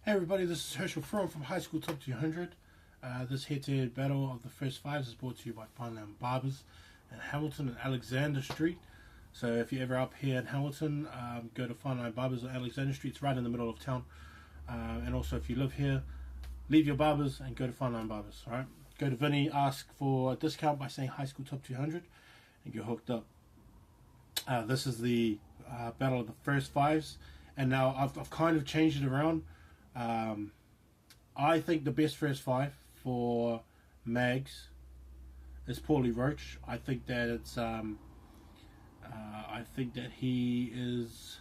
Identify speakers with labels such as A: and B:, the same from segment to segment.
A: Hey everybody, this is Herschel from High School Top 200. This head-to-head battle of the first fives is brought to you by Fine Barbers in Hamilton and Alexander Street. So if you're ever up here in Hamilton, go to Fine Barbers on Alexander Street. It's right in the middle of town. And also if you live here, leave your barbers and go to Fine Barbers. Alright, go to Vinny, ask for a discount by saying High School Top 200 and get hooked up. This is the battle of the first fives, and now I've kind of changed it around. I think the best first five for Mags is Paulie Roach. I think that it's I think that he is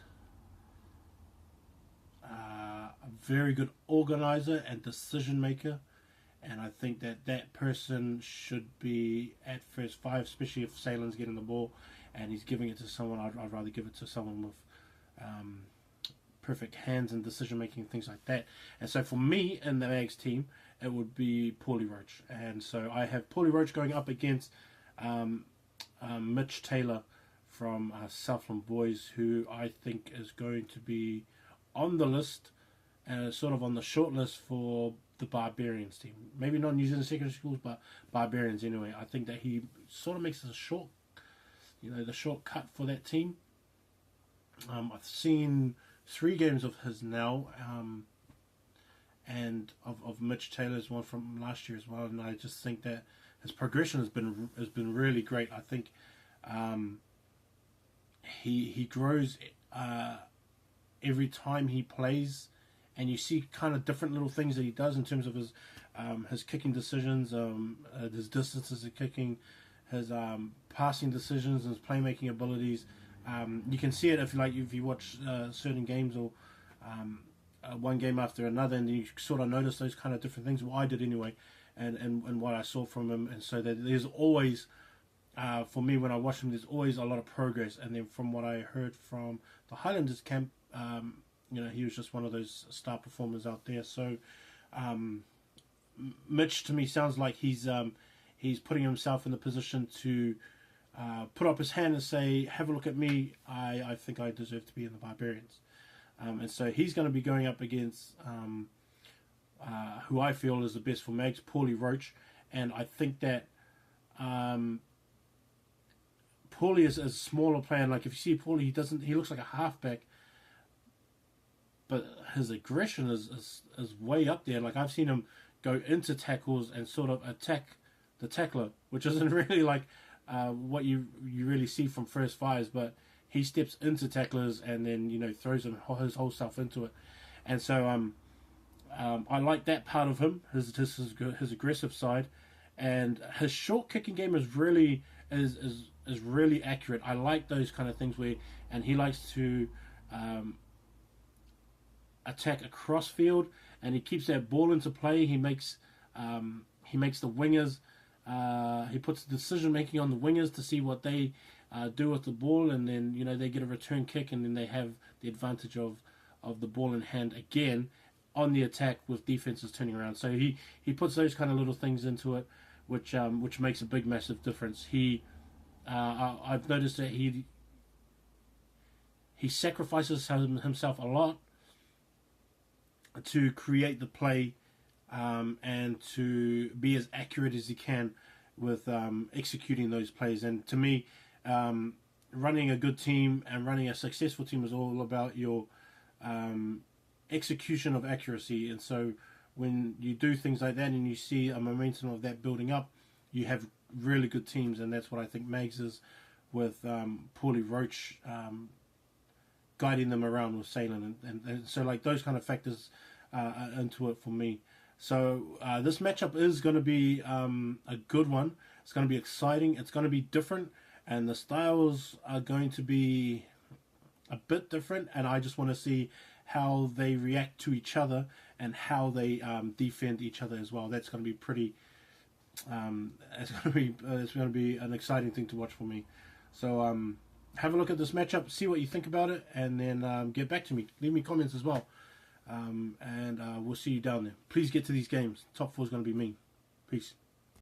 A: a very good organizer and decision maker, and I think that that person should be at first five, especially if Salen's getting the ball and he's giving it to someone. I'd rather give it to someone with perfect hands and decision making and things like that. And so for me in the Mags team, it would be Paulie Roach. And so I have Paulie Roach going up against Mitch Taylor from Southland Boys, who I think is going to be on the list, sort of on the short list for the Barbarians team. Maybe not New Zealand Secondary Schools, but Barbarians anyway. I think that he sort of makes the shortcut for that team. I've seen 3 games of his now, and of Mitch Taylor's one from last year as well, and I just think that his progression has been really great. I think he grows every time he plays, and you see kind of different little things that he does in terms of his kicking decisions, his distances of kicking, his passing decisions, and his playmaking abilities. You can see it if you watch certain games, or one game after another, and you sort of notice those kind of different things. Well, I did anyway, and what I saw from him. And so that there's always, for me when I watch him, there's always a lot of progress. And then from what I heard from the Highlanders camp, he was just one of those star performers out there. So Mitch to me sounds like he's putting himself in the position to put up his hand and say, have a look at me, I think I deserve to be in the Barbarians. And so he's going to be going up against who I feel is the best for Mags, Paulie Roach. And I think that Paulie is a smaller player. And like if you see Paulie, he looks like a halfback, but his aggression is way up there. Like I've seen him go into tackles and sort of attack the tackler, which isn't really like what you really see from first fives, but he steps into tacklers and then throws his whole self into it. And so I like that part of him, his aggressive side, and his short kicking game is really accurate. I like those kind of things and he likes to attack across field, and he keeps that ball into play. He makes the wingers. He puts decision making on the wingers to see what they do with the ball, and then they get a return kick, and then they have the advantage of the ball in hand again on the attack with defenses turning around. So he puts those kind of little things into it, which makes a big massive difference. I've noticed that he sacrifices himself a lot to create the play, and to be as accurate as he can with executing those plays. And to me, running a good team and running a successful team is all about your execution of accuracy. And so when you do things like that and you see a momentum of that building up, you have really good teams. And that's what I think Mags is with Paulie Roach guiding them around with Salen. And so like those kind of factors into it for me. So this matchup is going to be a good one. It's going to be exciting. It's going to be different, and the styles are going to be a bit different. And I just want to see how they react to each other and how they defend each other as well. That's going to be pretty. It's going to be an exciting thing to watch for me. So have a look at this matchup, see what you think about it, and then get back to me. Leave me comments as well. And we'll see you down there. Please get to these games. Top 4 is going to be me. Peace.